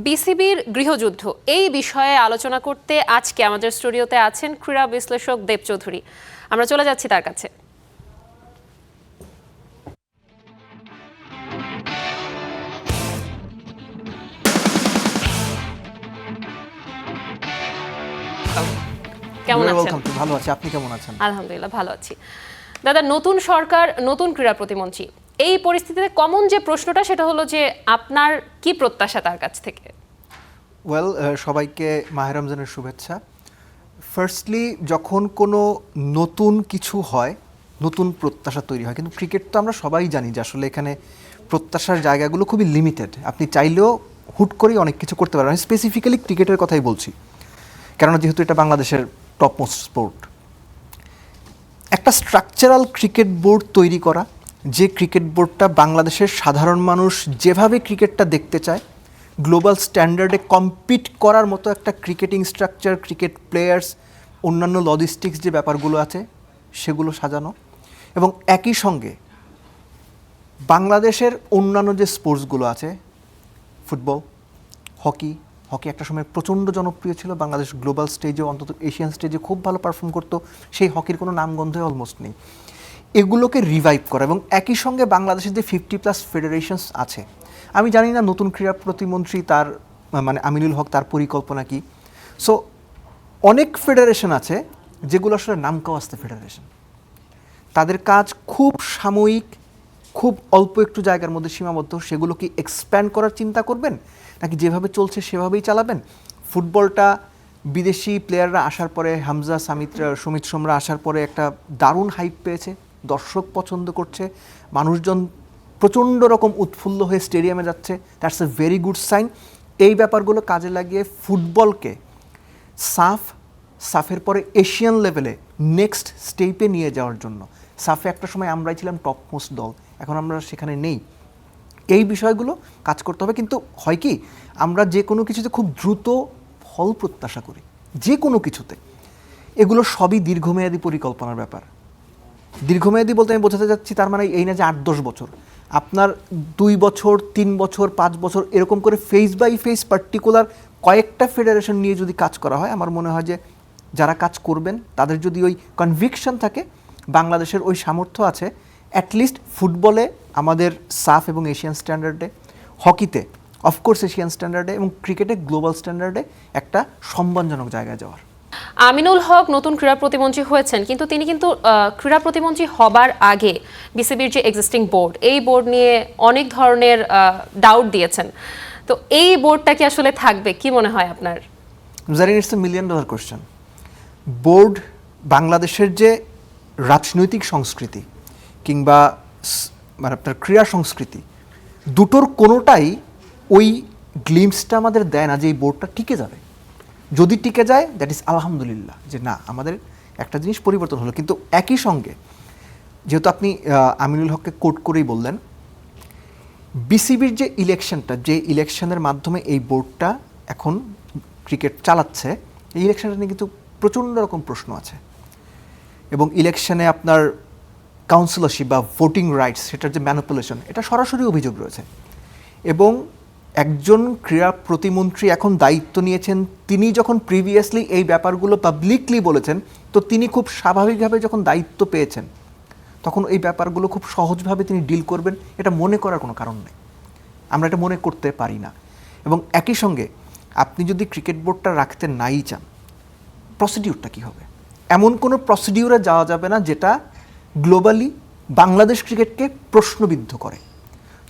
বিসিবির গৃহযুদ্ধ এই বিষয়ে আলোচনা করতে আজকে আমাদের স্টুডিওতে আছেন ক্রীড়া বিশ্লেষক দেব চৌধুরী। আমরা চলে যাচ্ছি তার কাছে। কেমন আছেন? ভালো আছি, আপনি কেমন আছেন? আলহামদুলিল্লাহ ভালো আছি। দাদা, নতুন সরকার, নতুন ক্রীড়া প্রতিমন্ত্রী, এই পরিস্থিতিতে কমন যে প্রশ্নটা সেটা হলো যে আপনার কি প্রত্যাশা তার কাছ থেকে? সবাইকে মাহে রমজানের শুভেচ্ছা। ফার্স্টলি, যখন কোনো নতুন কিছু হয়, নতুন প্রত্যাশা তৈরি হয়, কিন্তু ক্রিকেট তো আমরা সবাই জানি যে আসলে এখানে প্রত্যাশার জায়গাগুলো খুবই লিমিটেড। আপনি চাইলেও হুট করেই অনেক কিছু করতে পারেন। আমি স্পেসিফিক্যালি ক্রিকেটের কথাই বলছি, কেননা যেহেতু এটা বাংলাদেশের টপ মোস্ট স্পোর্ট। একটা স্ট্রাকচারাল ক্রিকেট বোর্ড তৈরি করা, যে ক্রিকেট বোর্ডটা বাংলাদেশের সাধারণ মানুষ যেভাবে ক্রিকেটটা দেখতে চায়, গ্লোবাল স্ট্যান্ডার্ডে কম্পিট করার মতো একটা ক্রিকেটিং স্ট্রাকচার, ক্রিকেট প্লেয়ার্স, অন্যান্য লজিস্টিক্স যে ব্যাপারগুলো আছে সেগুলো সাজানো, এবং একই সঙ্গে বাংলাদেশের অন্যান্য যে স্পোর্টসগুলো আছে, ফুটবল, হকি একটা সময় প্রচণ্ড জনপ্রিয় ছিল, বাংলাদেশ গ্লোবাল স্টেজে, অন্তত এশিয়ান স্টেজে খুব ভালো পারফর্ম করতো, সেই হকির কোনো নামগন্ধই অলমোস্ট নেই। এগুলোকে রিভাইভ করা, এবং একই সঙ্গে বাংলাদেশের যে 50+ ফেডারেশনস আছে, আমি জানি না নতুন ক্রীড়া প্রতিমন্ত্রী তার মানে আমিনুল হক তার পরিকল্পনা কি। সো অনেক ফেডারেশন আছে যেগুলো আসলে নামকাওয়াস্তে ফেডারেশন, তাদের কাজ খুব সাময়িক, খুব অল্প একটু জায়গার মধ্যে সীমাবদ্ধ। সেগুলো কি এক্সপ্যান্ড করার চিন্তা করবেন, নাকি যেভাবে চলছে সেভাবেই চালাবেন? ফুটবলটা বিদেশি প্লেয়াররা আসার পরে, হামজা, সুমিত সোমরা আসার পরে একটা দারুণ হাইপ পেয়েছে, দর্শক পছন্দ করছে, মানুষজন প্রচণ্ড রকম উৎফুল্ল হয়ে স্টেডিয়ামে যাচ্ছে। That's a very good sign. এই ব্যাপারগুলো কাজে লাগিয়ে ফুটবলকে সাফের পরে এশিয়ান লেভেলে নেক্সট স্টেপে নিয়ে যাওয়ার জন্য, সাফে একটা সময় আমরাই ছিলাম টপ মোস্ট দল, এখন আমরা সেখানে নেই। এই বিষয়গুলো কাজ করতে হবে। কিন্তু হয় কি, আমরা যে কোনো কিছুতে খুব দ্রুত ফল প্রত্যাশা করি, যে কোনো কিছুতে। এগুলো সবই দীর্ঘমেয়াদী পরিকল্পনার ব্যাপার। দীর্ঘমেয়াদী বলতে আমি বোঝাতে যাচ্ছি, তার মানে এই না যে 8-10 বছর, আপনার 2 বছর, 3 বছর, 5 বছর, এরকম করে ফেজ বাই ফেজ পার্টিকুলার কয়েকটা ফেডারেশন নিয়ে যদি কাজ করা হয়, আমার মনে হয় যে যারা কাজ করবেন তাদের যদি ওই কনভিকশন থাকে, বাংলাদেশের ওই সামর্থ্য আছে, অ্যাটলিস্ট ফুটবলে আমাদের সাফ এবং এশিয়ান স্ট্যান্ডার্ডে, হকিতে অফকোর্স এশিয়ান স্ট্যান্ডার্ডে, এবং ক্রিকেটে গ্লোবাল স্ট্যান্ডার্ডে একটা সম্মানজনক জায়গায় যাওয়ার। আমিনুল হক নতুন ক্রীড়া প্রতিমন্ত্রী হয়েছেন, কিন্তু তিনি ক্রীড়া প্রতিমন্ত্রী হবার আগে বিসিবির যে এক্সিস্টিং বোর্ড, এই বোর্ড নিয়ে অনেক ধরনের ডাউট দিয়েছেন। তো এই বোর্ডটা কি আসলে থাকবে, কি মনে হয় আপনার? Zarin, it's a $1 million question. Board, বাংলাদেশের যে রাজনৈতিক সংস্কৃতি কিংবা মানে আপনার ক্রীড়া সংস্কৃতি, দুটোর কোনোটাই ওই গ্লিমসটা আমাদের দেয় না যে এই বোর্ডটা টিকে যাবে। যদি টিকে যায়, দ্যাট ইজ আলহামদুলিল্লাহ, যে না, আমাদের একটা জিনিস পরিবর্তন হলো। কিন্তু একই সঙ্গে, যেহেতু আপনি আমিনুল হককে কোট করেই বললেন, বিসিবির যে ইলেকশনটা, যে ইলেকশনের মাধ্যমে এই বোর্ডটা এখন ক্রিকেট চালাচ্ছে, এই ইলেকশনটা নিয়ে কিন্তু প্রচণ্ড রকম প্রশ্ন আছে। এবং ইলেকশনে আপনার কাউন্সিলরশিপ বা ভোটিং রাইটস, সেটার যে ম্যানিপুলেশন, এটা সরাসরি অভিযোগ রয়েছে। এবং একজন ক্রীড়া প্রতিমন্ত্রী এখন দায়িত্ব নিয়েছেন, তিনি যখন প্রিভিয়াসলি এই ব্যাপারগুলো পাবলিকলি বলেছেন, তো তিনি খুব স্বাভাবিকভাবে যখন দায়িত্ব পেয়েছেন, তখন এই ব্যাপারগুলো খুব সহজভাবে তিনি ডিল করবেন, এটা মনে করার কোনো কারণ নেই। আমরা এটা মনে করতে পারি না। এবং একই সঙ্গে আপনি যদি ক্রিকেট বোর্ডটা রাখতে নাই চান, প্রসিডিউরটা কী হবে? এমন কোনো প্রসিডিউরে যাওয়া যাবে না যেটা গ্লোবালি বাংলাদেশ ক্রিকেটকে প্রশ্নবিদ্ধ করে।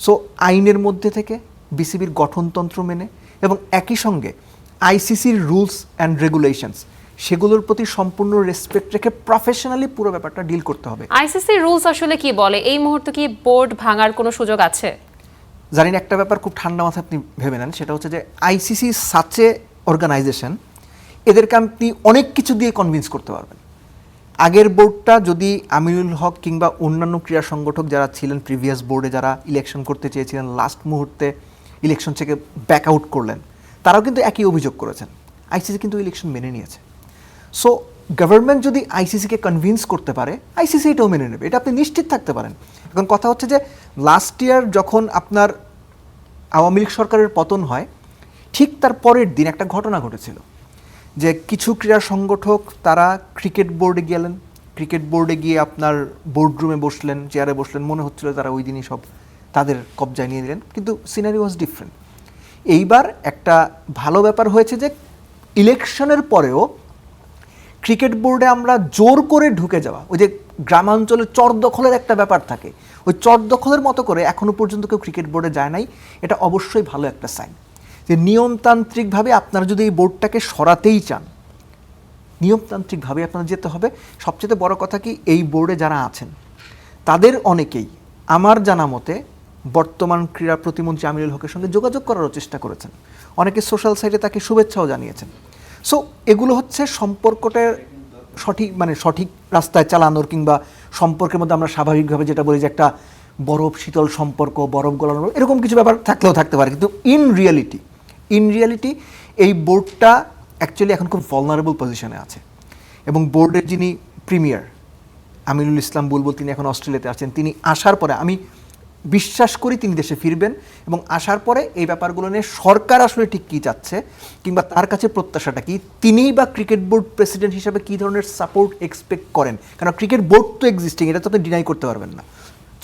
সো আইনের মধ্যে থেকে, বিসিবির গঠনতন্ত্র মেনে, এবং একই সঙ্গে আইসিসির রুলস অ্যান্ড রেগুলেশনস, সেগুলোর প্রতি সম্পূর্ণ রেসপেক্ট রেখে প্রফেশনালি পুরো ব্যাপারটা ডিল করতে হবে। আইসিসি রুলস আসলে কি বলে? এই মুহূর্তে কি বোর্ড ভাঙার কোনো সুযোগ আছে? জানি না, একটা ব্যাপার খুব ঠান্ডা মাথায় আপনি ভেবে নেন, সেটা হচ্ছে যে আইসিসি সাচে অর্গানাইজেশন, এদেরকে আপনি অনেক কিছু দিয়ে কনভিন্স করতে পারবেন। আগের বোর্ডটা যদি আমিনুল হক কিংবা অন্যান্য ক্রীড়া সংগঠক যারা ছিলেন প্রিভিয়াস বোর্ডে, যারা ইলেকশন করতে চেয়েছিলেন, লাস্ট মুহূর্তে ইলেকশন থেকে ব্যাক আউট করলেন, তারাও কিন্তু একই অভিযোগ করেছেন। আইসিসি কিন্তু ইলেকশন মেনে নিয়েছে। সো গভর্নমেন্ট যদি আইসিসিকে কনভিন্স করতে পারে, আইসিসি এটাও মেনে নেবে, এটা আপনি নিশ্চিত থাকতে পারেন। এখন কথা হচ্ছে যে লাস্ট ইয়ার যখন আপনার আওয়ামী লীগ সরকারের পতন হয়, ঠিক তার পরের দিন একটা ঘটনা ঘটেছিল যে কিছু ক্রীড়া সংগঠক তারা ক্রিকেট বোর্ডে গেলেন, ক্রিকেট বোর্ডে গিয়ে আপনার বোর্ডরুমে বসলেন, চেয়ারে বসলেন, মনে হচ্ছিল তারা ওই দিনই সব তাদের কবজায় নিয়ে নিলেন, কিন্তু সিনারি ওয়াজ ডিফারেন্ট। এইবার একটা ভালো ব্যাপার হয়েছে যে ইলেকশনের পরেও ক্রিকেট বোর্ডে আমরা জোর করে ঢুকে যাওয়া, ওই যে গ্রামাঞ্চলে চর দখলের একটা ব্যাপার থাকে, ওই চর দখলের মতো করে এখনো পর্যন্ত কেউ ক্রিকেট বোর্ডে যায় নাই। এটা অবশ্যই ভালো একটা সাইন যে নিয়মতান্ত্রিকভাবে আপনারা যদি এই বোর্ডটাকে সরাতেই চান, নিয়মতান্ত্রিকভাবে আপনারা যেতে হবে। সবচেয়ে বড় কথা কি, এই বোর্ডে যারা আছেন তাদের অনেকেই আমার জানা মতে বর্তমান ক্রীড়া প্রতিমন্ত্রী আমিনুল হকের সঙ্গে যোগাযোগ করারও চেষ্টা করেছেন, অনেকে সোশ্যাল সাইটে তাকে শুভেচ্ছাও জানিয়েছেন। সো এগুলো হচ্ছে সম্পর্কটার সঠিক রাস্তায় চালানোর, কিংবা সম্পর্কের মধ্যে আমরা স্বাভাবিকভাবে যেটা বলি যে একটা বরফ শীতল সম্পর্ক, বরফ গলানো, এরকম কিছু ব্যাপার থাকলেও থাকতে পারে, কিন্তু ইন রিয়ালিটি এই বোর্ডটা অ্যাকচুয়ালি এখন খুব ভলনারেবল পজিশনে আছে। এবং বোর্ডের যিনি প্রিমিয়ার আমিনুল ইসলাম বুলবুল, তিনি এখন অস্ট্রেলিয়াতে আছেন। তিনি আসার পরে আমি বিশ্বাস করি তিনি দেশে ফিরবেন, এবং আসার পরে এই ব্যাপারগুলো নিয়ে সরকার আসলে ঠিক কী চাচ্ছে কিংবা তার কাছে প্রত্যাশাটা কি, তিনিই বা ক্রিকেট বোর্ড প্রেসিডেন্ট হিসাবে কী ধরনের সাপোর্ট এক্সপেক্ট করেন। কারণ ক্রিকেট বোর্ড তো এক্সিস্টিং, এটা তো আপনি ডিনাই করতে পারবেন না।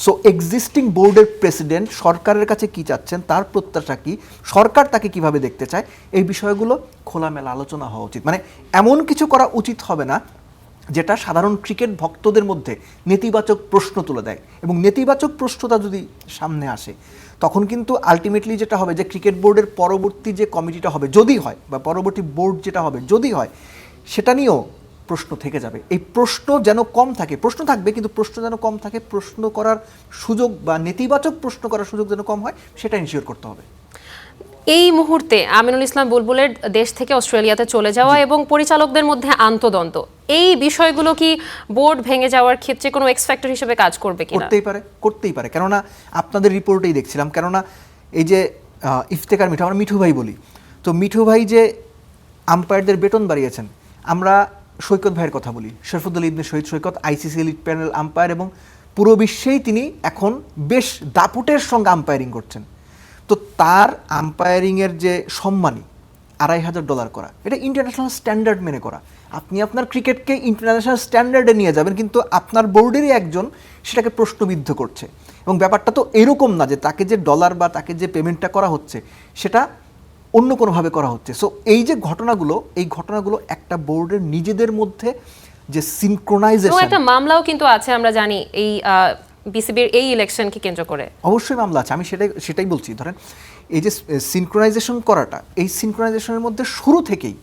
সো এক্সিস্টিং বোর্ডের প্রেসিডেন্ট সরকারের কাছে কী চাচ্ছেন, তার প্রত্যাশা কী, সরকার তাকে কিভাবে দেখতে চায়, এই বিষয়গুলো খোলামেলা আলোচনা হওয়া উচিত। মানে এমন কিছু করা উচিত হবে না যেটা সাধারণ ক্রিকেট ভক্তদের মধ্যে নেতিবাচক প্রশ্ন তুলে দেয়। এবং নেতিবাচক প্রশ্নটা যদি সামনে আসে, তখন কিন্তু আলটিমেটলি যেটা হবে যে ক্রিকেট বোর্ডের পরবর্তী যে কমিটিটা হবে যদি হয়, বা পরবর্তী বোর্ড যেটা হবে যদি হয়, সেটা নিয়েও প্রশ্ন থেকে যাবে। এই প্রশ্ন যেন কম থাকে, প্রশ্ন থাকবে কিন্তু প্রশ্ন যেন কম থাকে, প্রশ্ন করার সুযোগ বা নেতিবাচক প্রশ্ন করার সুযোগ যেন কম হয়, সেটা ইনশিওর করতে হবে। এই মুহূর্তে আমিনুল ইসলাম বুলবুলের দেশ থেকে অস্ট্রেলিয়াতে চলে যাওয়া এবং পরিচালকদের মধ্যে আন্তদ্বন্দ্ব, এই বিষয়গুলো কি বোর্ড ভেঙে যাওয়ার ক্ষেত্রে কোনো এক্স ফ্যাক্টর হিসেবে কাজ করবে কিনা? করতেই পারে। কেননা আপনাদের রিপোর্টেই দেখছিলাম, কেননা এই যে ইফতেখার মিঠু, আমরা মিঠু ভাই বলি, তো মিঠু ভাই যে আম্পায়ারদের বেতন বাড়িয়েছেন, আমরা সৈকত ভাইয়ের কথা বলি, শরফুদ্দৌলা ইবনে শহীদ সৈকত, আইসিসি এলিট প্যানেল আম্পায়ার, এবং পুরো বিশ্বেই তিনি এখন বেশ দাপুটের সঙ্গে আম্পায়ারিং করছেন। তো তার আম্পায়ারিংয়ের যে সম্মানী $2,500 করা, এটা ইন্টারন্যাশনাল স্ট্যান্ডার্ড মেনে করা। আপনি আপনার ক্রিকেটকে ইন্টারন্যাশনাল স্ট্যান্ডার্ডে নিয়ে যাবেন, কিন্তু আপনার বোর্ডেরই একজন সেটাকে প্রশ্নবিদ্ধ করছে। এবং ব্যাপারটা তো এরকম না যে তাকে যে ডলার বা তাকে যে পেমেন্টটা করা হচ্ছে সেটা অন্য কোনোভাবে করা হচ্ছে। সো এই যে ঘটনাগুলো, এই ঘটনাগুলো একটা বোর্ডের নিজেদের মধ্যে যে সিনক্রোনাইজেশন, একটা মামলাও কিন্তু আছে আমরা জানি এই বিসিবির এই ইলেকশনকে কেন্দ্র করে। অবশ্যই মামলা আছে, আমি সেটাই বলছি। ধরেন এই যে সিনক্রোনাইজেশন করাটা, এই সিনক্রোনাইজেশনের মধ্যে শুরু থেকেই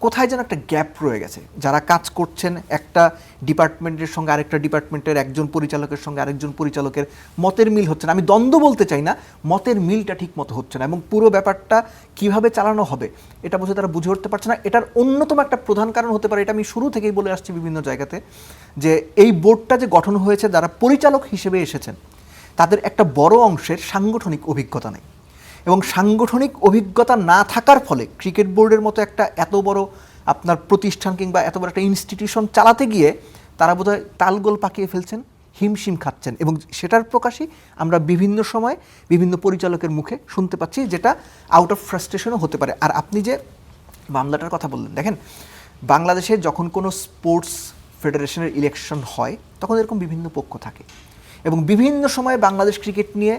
কোথায় যেন একটা গ্যাপ রয়ে গেছে। যারা কাজ করছেন একটা ডিপার্টমেন্টের সঙ্গে আরেকটা ডিপার্টমেন্টের, একজন পরিচালকের সঙ্গে আরেকজন পরিচালকের মতের মিল হচ্ছে না। আমি দ্বন্দ্ব বলতে চাই না, মতের মিলটা ঠিক মতো হচ্ছে না, এবং পুরো ব্যাপারটা কিভাবে চালানো হবে এটা বুঝে তারা বুঝে উঠতে পারছে না। এটার অন্যতম একটা প্রধান কারণ হতে পারে, এটা আমি শুরু থেকেই বলে আসছি বিভিন্ন জায়গাতে, যে এই বোর্ডটা যে গঠন হয়েছে, যারা পরিচালক হিসেবে এসেছেন তাদের একটা বড় অংশের সাংগঠনিক অভিজ্ঞতা নেই। এবং সাংগঠনিক অভিজ্ঞতা না থাকার ফলে ক্রিকেট বোর্ডের মতো একটা এত বড় আপনার প্রতিষ্ঠান কিংবা এত বড় একটা ইনস্টিটিউশন চালাতে গিয়ে তারা বোধহয় তালগোল পাকিয়ে ফেলছেন, হিমশিম খাচ্ছেন। এবং সেটার প্রকাশই আমরা বিভিন্ন সময় বিভিন্ন পরিচালকের মুখে শুনতে পাচ্ছি, যেটা আউট অফ ফ্রাস্ট্রেশনও হতে পারে। আর আপনি যে মামলাটার কথা বললেন, দেখেন বাংলাদেশে যখন কোনো স্পোর্টস ফেডারেশনের ইলেকশন হয় তখন এরকম বিভিন্ন পক্ষ থাকে, এবং বিভিন্ন সময় বাংলাদেশ ক্রিকেট নিয়ে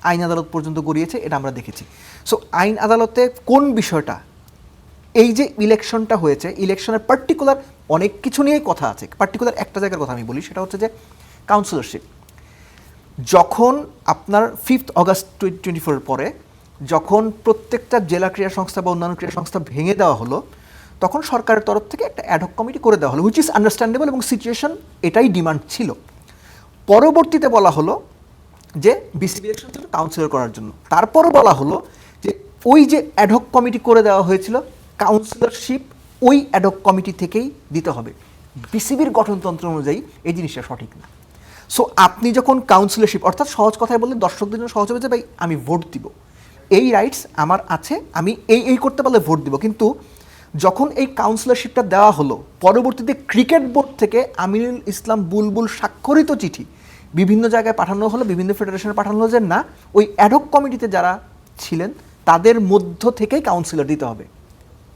আইন আদালত পর্যন্ত গড়িয়েছে, এটা আমরা দেখেছি। সো আইন আদালতে কোন বিষয়টা, এই যে ইলেকশনটা হয়েছে, ইলেকশনের পার্টিকুলার অনেক কিছু নিয়েই কথা আছে, পার্টিকুলার একটা জায়গার কথা আমি বলি, সেটা হচ্ছে যে কাউন্সিলরশিপ। যখন আপনার 5 অগাস্ট 2024 পরে যখন প্রত্যেকটা জেলা ক্রীড়া সংস্থা বা অন্যান্য ক্রীড়া সংস্থা ভেঙে দেওয়া হলো, তখন সরকারের তরফ থেকে একটা অ্যাডহক কমিটি করে দেওয়া হলো, হুইচ ইজ আন্ডারস্ট্যান্ডেবল, এবং সিচুয়েশন এটাই ডিমান্ড ছিল। পরবর্তীতে বলা হলো যে বিসিবি ইলেকশন ছিল কাউন্সিলর করার জন্য, তারপরও বলা হলো যে ওই যে অ্যাডহক কমিটি করে দেওয়া হয়েছিল, কাউন্সিলরশিপ ওই অ্যাডহক কমিটি থেকেই দিতে হবে। বিসিবির গঠনতন্ত্র অনুযায়ী এই জিনিসটা সঠিক না। সো আপনি যখন কাউন্সিলরশিপ, অর্থাৎ সহজ কথায় বললে দর্শকদের জন্য সহজ হবে যে ভাই আমি ভোট দিব, এই রাইটস আমার আছে, আমি এই করতে পারলে ভোট দিব। কিন্তু যখন এই কাউন্সিলরশিপটা দেওয়া হলো, পরবর্তীতে ক্রিকেট বোর্ড থেকে আমিনুল ইসলাম বুলবুল স্বাক্ষরিত চিঠি বিভিন্ন জায়গায় পাঠানো হলো, বিভিন্ন ফেডারেশনে পাঠানো হলো যে না, ওই অ্যাডহক কমিটিতে যারা ছিলেন তাদের মধ্য থেকেই কাউন্সিলর দিতে হবে।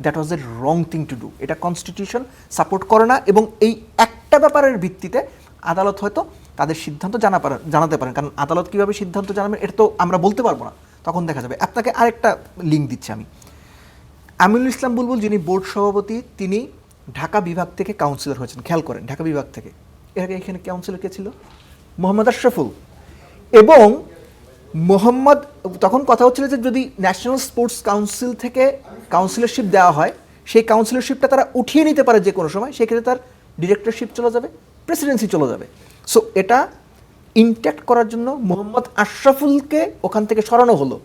That was A wrong thing to do. এটা কনস্টিটিউশন সাপোর্ট করে না, এবং এই একটা ব্যাপারের ভিত্তিতে আদালত হয়তো তাদের সিদ্ধান্ত জানাতে পারেন। কারণ আদালত কীভাবে সিদ্ধান্ত জানাবেন এটা তো আমরা বলতে পারবো না, তখন দেখা যাবে। আপনাকে আরেকটা লিঙ্ক দিচ্ছি আমি। আমিনুল ইসলাম বুলবুল যিনি বোর্ড সভাপতি, তিনি ঢাকা বিভাগ থেকে কাউন্সিলর হয়েছেন। খেয়াল করেন, ঢাকা বিভাগ থেকে। এর আগে এখানে কাউন্সিলর কে ছিল? মোহাম্মদ আশরাফুল। এবং মোহাম্মদ, তখন কথা হচ্ছিল যে যদি ন্যাশনাল স্পোর্টস কাউন্সিল থেকে কাউন্সিলরশিপ দেওয়া হয়, সেই কাউন্সিলরশিপটা তারা উঠিয়ে নিতে পারে যে কোনো সময়, সেক্ষেত্রে তার ডিরেক্টরশিপ চলে যাবে, প্রেসিডেন্সি চলে যাবে। সো এটা ইনট্যাক্ট করার জন্য মোহাম্মদ আশরাফুলকে ওখান থেকে সরানো হলো,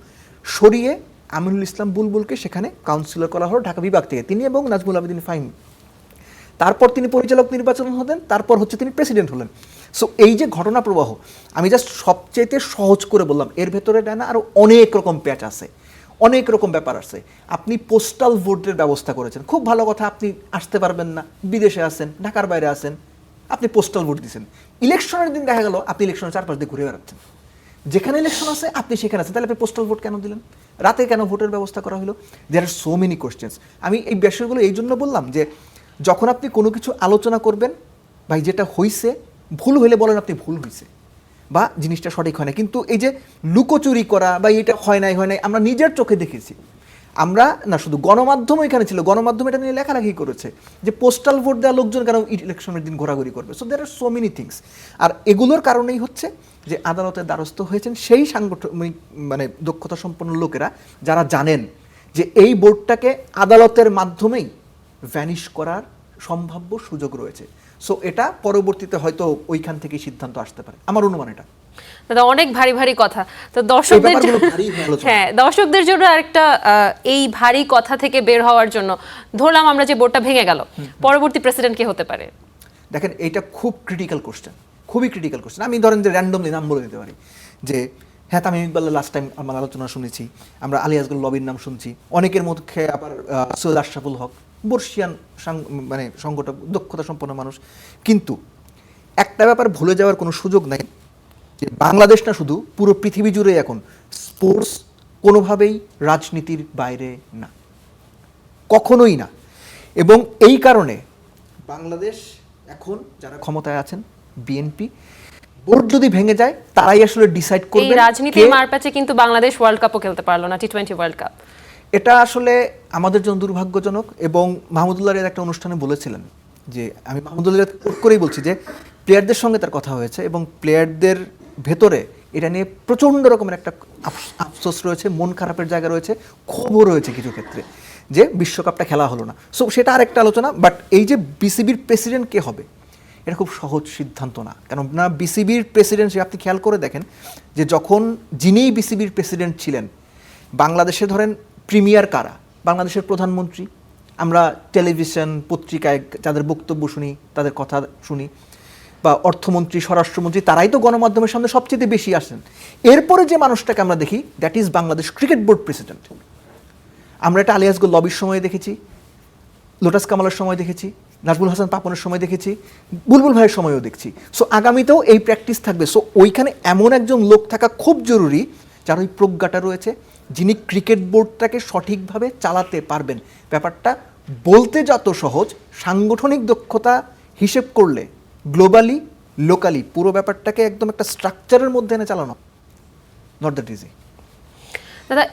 সরিয়ে আমিনুল ইসলাম বুলবুলকে সেখানে কাউন্সিলর করা হলো ঢাকা বিভাগ থেকে, তিনি এবং নাজমুল আবেদিন ফাহিম। তারপর তিনি পরিচালক নির্বাচন হলেন, তারপর হচ্ছে তিনি প্রেসিডেন্ট হলেন। সো এই যে ঘটনা প্রবাহ, আমি জাস্ট সবচেয়ে সহজ করে বললাম, এর ভেতরে না আরও অনেক রকম প্যাচ আছে, অনেক রকম ব্যাপার আছে। আপনি পোস্টাল ভোটের ব্যবস্থা করেছেন, খুব ভালো কথা। আপনি আসতে পারবেন না, বিদেশে আছেন, ঢাকার বাইরে আছেন, আপনি পোস্টাল ভোট দিয়েছেন। ইলেকশনের দিন দেখা গেল আপনি ইলেকশনের চারপাশ দিয়ে ঘুরে বেড়াচ্ছেন, যেখানে ইলেকশন আছে আপনি সেখানে আছেন, তাহলে আপনি পোস্টাল ভোট কেন দিলেন? রাতে কেন ভোটের ব্যবস্থা করা হলো? দেয়ার আর সো মেনি কোয়েশ্চেন্স। আমি এই বিষয়গুলো এই জন্য বললাম যে যখন আপনি কোনো কিছু আলোচনা করবেন, ভাই যেটা হইছে, ভুল হইলে বলেন আপনি ভুল হয়েছে বা জিনিসটা সঠিক হয় না। কিন্তু এই যে লুকোচুরি করা বা এটা হয় নাই, আমরা নিজের চোখে দেখেছি। আমরা না, শুধু গণমাধ্যম এখানে ছিল, গণমাধ্যম এটা নিয়ে লেখালেখি করেছে যে পোস্টাল ভোট দেওয়া লোকজন কেন ইলেকশনের দিন ঘোরাঘুরি করবে। So there are so many things. আর এগুলোর কারণেই হচ্ছে যে আদালতের দ্বারস্থ হয়েছেন সেই সাংগঠনিক মানে দক্ষতা সম্পন্ন লোকেরা, যারা জানেন যে এই বোর্ডটাকে আদালতের মাধ্যমেই ভ্যানিশ করার সম্ভাব্য সুযোগ রয়েছে। সো এটা পরবর্তীতে হয়তো ওইখান থেকেই সিদ্ধান্ত আসতে পারে, আমার অনুমান এটা। দাদা অনেক ভারী ভারী কথা। তো দর্শকদের হ্যাঁ, দর্শকদের জন্য আরেকটা, এই ভারী কথা থেকে বের হওয়ার জন্য ধরলাম আমরা যে বোর্ডটা ভেঙে গেল, পরবর্তী প্রেসিডেন্ট কে হতে পারে? দেখেন, এইটা খুব ক্রিটিক্যাল কোশ্চেন, খুবই ক্রিটিক্যাল কোশ্চেন। আমি ধরেন যে র্যান্ডমলি নাম বলে দিতে পারি যে হ্যাঁ, তামিম ইকবালের লাস্ট টাইম আমার আলোচনা শুনেছি, আমরা আলী আসগর লবির নাম শুনছি, অনেকের মুখে আবার সৈয়দ আশরাফুল হক, বর্ষিয়ান মানে সংগঠক, দক্ষতা সম্পন্ন মানুষ। কিন্তু একটা ব্যাপার ভুলে যাওয়ার কোনো সুযোগ নাই যে বাংলাদেশ না, শুধু পুরো পৃথিবী জুড়ে এখন স্পোর্টস কোনোভাবেই রাজনীতির বাইরে না, কখনোই না। এবং এই কারণে বাংলাদেশ এখন যারা ক্ষমতায় আছেন, বিএনপি, বোর্ড যদি ভেঙে যায় তারাই আসলে ডিসাইড করবে। এই রাজনীতির মারপ্যাচে কিন্তু বাংলাদেশ ওয়ার্ল্ড কাপও খেলতে পারলো না, টি-20 ওয়ার্ল্ড কাপ। এটা আসলে আমাদের জন্য দুর্ভাগ্যজনক। এবং মাহমুদুল্লাহর একটা অনুষ্ঠানে বলেছিলেন যে, আমি মাহমুদুল্লাহ করেই বলছি যে প্লেয়ারদের সঙ্গে তার কথা হয়েছে এবং প্লেয়ারদের ভেতরে এটা নিয়ে প্রচণ্ড রকমের একটা আফসোস রয়েছে, মন খারাপের জায়গা রয়েছে, ক্ষোভও রয়েছে কিছু ক্ষেত্রে যে বিশ্বকাপটা খেলা হলো না। সো সেটা আরেকটা আলোচনা। বাট এই যে বিসিবির প্রেসিডেন্ট কে হবে, এটা খুব সহজ সিদ্ধান্ত না। কারণ না, বিসিবির প্রেসিডেন্ট, আপনি খেয়াল করে দেখেন যে যখন যিনিই বিসিবির প্রেসিডেন্ট ছিলেন, বাংলাদেশে ধরেন প্রিমিয়ার কারা, বাংলাদেশের প্রধানমন্ত্রী, আমরা টেলিভিশন পত্রিকায় যাদের বক্তব্য শুনি, তাদের কথা শুনি, বা অর্থমন্ত্রী, স্বরাষ্ট্রমন্ত্রী, তারাই তো গণমাধ্যমের সামনে সবচেয়ে বেশি আসেন। এরপরে যে মানুষটাকে আমরা দেখি, that is Bangladesh cricket board president. আমরা এটা আলী আসগর লবির সময় দেখেছি, লোটাস কামালের সময় দেখেছি, নাজমুল হাসান পাপনের সময় দেখেছি, বুলবুল ভাইয়ের সময়ও দেখছি। সো আগামীতেও এই প্র্যাকটিস থাকবে। সো ওইখানে এমন একজন লোক থাকা খুব জরুরি যার ওই প্রজ্ঞাটা রয়েছে, যিনি ক্রিকেট বোর্ডটাকে সঠিকভাবে চালাতে পারবেন। ব্যাপারটা বলতে যত সহজ, সাংগঠনিক দক্ষতা হিসেব করলে গ্লোবালি, লোকালি পুরো ব্যাপারটাকে একদম একটা স্ট্রাকচারের মধ্যে এনে চালানো নট দ্যাট ইজি। দাদা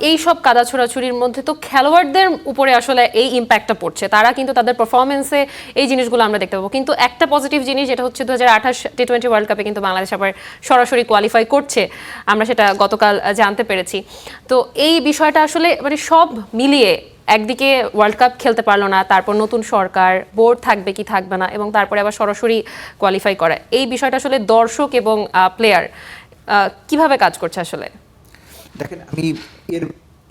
এই সব কাদা ছোড়াছুরির মধ্যে তো খেলোয়াড়দের উপরে আসলে এই ইম্প্যাক্টটা পড়ছে, তারা কিন্তু তাদের পারফরমেন্সে এই জিনিসগুলো আমরা দেখতে পাবো। কিন্তু একটা পজিটিভ জিনিস যেটা হচ্ছে 2028 টি-20 ওয়ার্ল্ড কাপে কিন্তু বাংলাদেশ আবার সরাসরি কোয়ালিফাই করছে, আমরা সেটা গতকাল জানতে পেরেছি। তো এই বিষয়টা আসলে মানে সব মিলিয়ে, একদিকে ওয়ার্ল্ড কাপ খেলতে পারলো না, তারপর নতুন সরকার, বোর্ড থাকবে কি থাকবে না, এবং তারপরে আবার সরাসরি কোয়ালিফাই করা, এই বিষয়টা আসলে দর্শক এবং প্লেয়ার কিভাবে কাজ করছে আসলে? দেখেন, আমি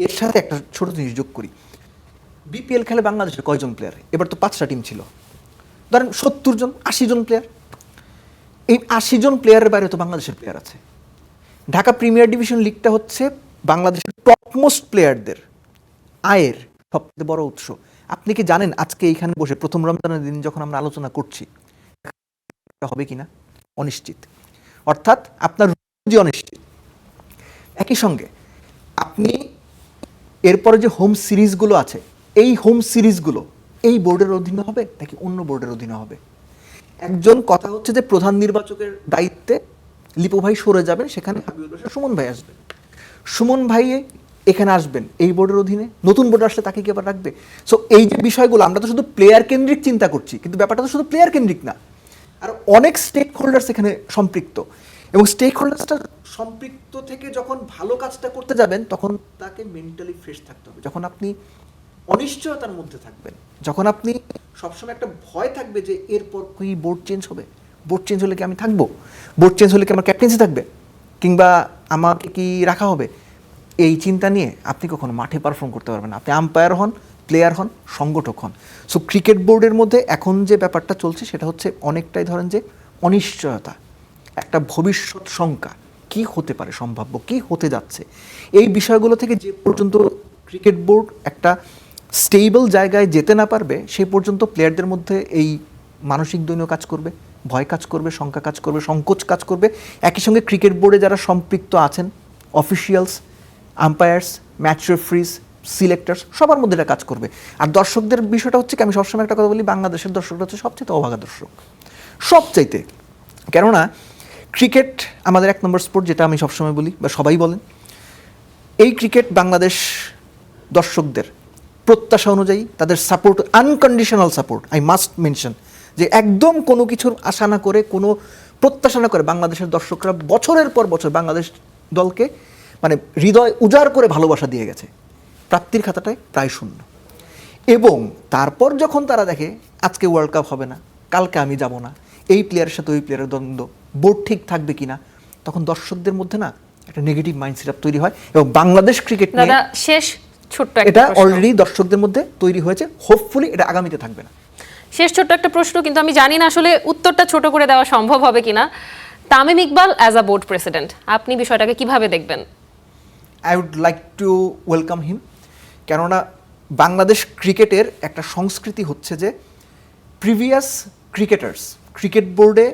এর সাথে একটা ছোট জিনিস যোগ করি। বিপিএল খেলে বাংলাদেশের কয়জন প্লেয়ার? এবার তো 5টা টিম ছিল, ধরেন 70 জন, 80 জন প্লেয়ার। এই 80 জন প্লেয়ারের বাইরে তো বাংলাদেশের প্লেয়ার আছে। ঢাকা প্রিমিয়ার ডিভিশন লিগটা হচ্ছে বাংলাদেশের টপমোস্ট প্লেয়ারদের আয়ের সবচেয়ে বড় উৎস। আপনি কি জানেন আজকে এইখানে বসে প্রথম রমজানের দিন যখন আমরা আলোচনা করছি, হবে কিনা অনিশ্চিত, অর্থাৎ আপনার রুজি অনিশ্চিত। একই সঙ্গে আপনি এরপরে যে হোম সিরিজগুলো আছে, এই হোম সিরিজগুলো এই বোর্ডের অধীনে হবে নাকি অন্য বোর্ডের অধীনে হবে? একজন কথা হচ্ছে যে প্রধান নির্বাচকের দায়িত্বে লিপু ভাই সরে যাবেন, সেখানে হাবিবুল বাশার সুমন ভাই আসবেন। সুমন ভাই এখানে আসবেন এই বোর্ডের অধীনে, নতুন বোর্ড আসলে তাকে কি আবার রাখবে? সো এই যে বিষয়গুলো, আমরা তো শুধু প্লেয়ার কেন্দ্রিক চিন্তা করছি, কিন্তু ব্যাপারটা তো শুধু প্লেয়ার কেন্দ্রিক না, আর অনেক স্টেক হোল্ডার্স এখানে সম্পৃক্ত, এবং স্টেক হোল্ডার্সটা সম্পৃক্ত থেকে যখন ভালো কাজটা করতে যাবেন তখন তাকে মেন্টালি ফ্রেশ থাকতে হবে। যখন আপনি অনিশ্চয়তার মধ্যে থাকবেন, যখন আপনি সবসময় একটা ভয় থাকবে যে এরপর কি বোর্ড চেঞ্জ হবে, বোর্ড চেঞ্জ হলে কি আমি থাকবো, বোর্ড চেঞ্জ হলে কি আমার ক্যাপ্টেন্সি থাকবে, কিংবা আমাকে কি রাখা হবে, এই চিন্তা নিয়ে আপনি কখনো মাঠে পারফর্ম করতে পারবেন না। আপনি আম্পায়ার হন, প্লেয়ার হন, সংগঠক হন। সো ক্রিকেট বোর্ডের মধ্যে এখন যে ব্যাপারটা চলছে সেটা হচ্ছে অনেকটাই ধরেন যে অনিশ্চয়তা, একটা ভবিষ্যৎ শঙ্কা, কি হতে পারে, সম্ভাব্য কি হতে যাচ্ছে, এই বিষয়গুলো থেকে যে পর্যন্ত ক্রিকেট বোর্ড একটা স্টেবল জায়গায় যেতে না পারবে সেই পর্যন্ত প্লেয়ারদের মধ্যে এই মানসিক দৈন্য কাজ করবে, ভয় কাজ করবে, শঙ্কা কাজ করবে, সংকোচ কাজ করবে। একই সঙ্গে ক্রিকেট বোর্ডে যারা সম্পৃক্ত আছেন, officials, umpires, match referee's, selectors, সবার মধ্যে এটা কাজ করবে। আর দর্শকদের বিষয়টা হচ্ছে কি, আমি সবসময় একটা কথা বলি, বাংলাদেশের দর্শকরা হচ্ছে সবচেয়ে অভাগা দর্শক, সবচাইতে। কেননা ক্রিকেট আমাদের 1 নম্বর স্পোর্ট, যেটা আমি সবসময় বলি বা সবাই বলেন। এই ক্রিকেট বাংলাদেশ দর্শকদের প্রত্যাশা অনুযায়ী তাদের support, unconditional support, I must mention, যে একদম কোনো কিছুর আশা না করে, কোনো প্রত্যাশা না করে বাংলাদেশের দর্শকরা বছরের পর বছর বাংলাদেশ দলকে মানে হৃদয় উজাড় করে ভালোবাসা দিয়ে গেছে। প্রাপ্তির খাতাটায় প্রায় শূন্য। এবং তারপর যখন তারা দেখে আজকে ওয়ার্ল্ড কাপ হবে না, কালকে আমি যাব না, এই প্লেয়ারের সাথে ওই প্লেয়ারের দ্বন্দ্ব, বোর্ড ঠিক থাকবে কিনা, তখন দর্শকদের মধ্যে না একটা নেগেটিভ মাইন্ড সেটআপ তৈরি হয়। এবং বাংলাদেশ ক্রিকেট দাদা শেষ ছোট্ট একটা এটা প্রশ্ন। অলরেডি দর্শকদের মধ্যে তৈরি হয়েছে, হোপফুলি এটা আগামীতে থাকবে না। শেষ ছোট্ট একটা প্রশ্ন, কিন্তু আমি জানি না আসলে উত্তরটা ছোট করে দেওয়া সম্ভব হবে কিনা। Tamim Iqbal as a board president, আপনি বিষয়টাকে কিভাবে দেখবেন? I would like to welcome him. কেননা বাংলাদেশ ক্রিকেটের একটা সংস্কৃতি হচ্ছে যে প্রিভিয়াস ক্রিকেটার্স ক্রিকেট বোর্ডে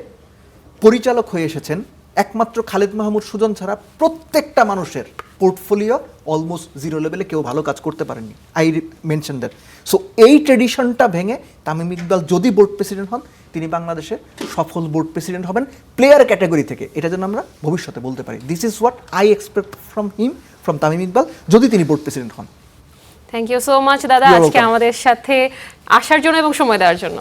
পরিচালক হয়ে এসেছেন, একমাত্র খালেদ মাহমুদ সুজন ছাড়া প্রত্যেকটা মানুষের পোর্টফোলিও অলমোস্ট জিরো লেভেলে, কেউ ভালো কাজ করতে পারেননি। I mention that. সো এই ট্রেডিশনটা ভেঙে তামিম ইকবাল যদি বোর্ড প্রেসিডেন্ট হন, তিনি বাংলাদেশের সফল বোর্ড প্রেসিডেন্ট হবেন প্লেয়ার ক্যাটাগরি থেকে। এটা যেন আমরা ভবিষ্যতে বলতে পারি, this is what I expect from him, from Tamim Iqbal, যদি তিনি বোর্ড প্রেসিডেন্ট হন। থ্যাংক ইউ সো মাচ দাদা, You're আজকে welcome. আমাদের সাথে আসার জন্য এবং সময় দেওয়ার জন্য।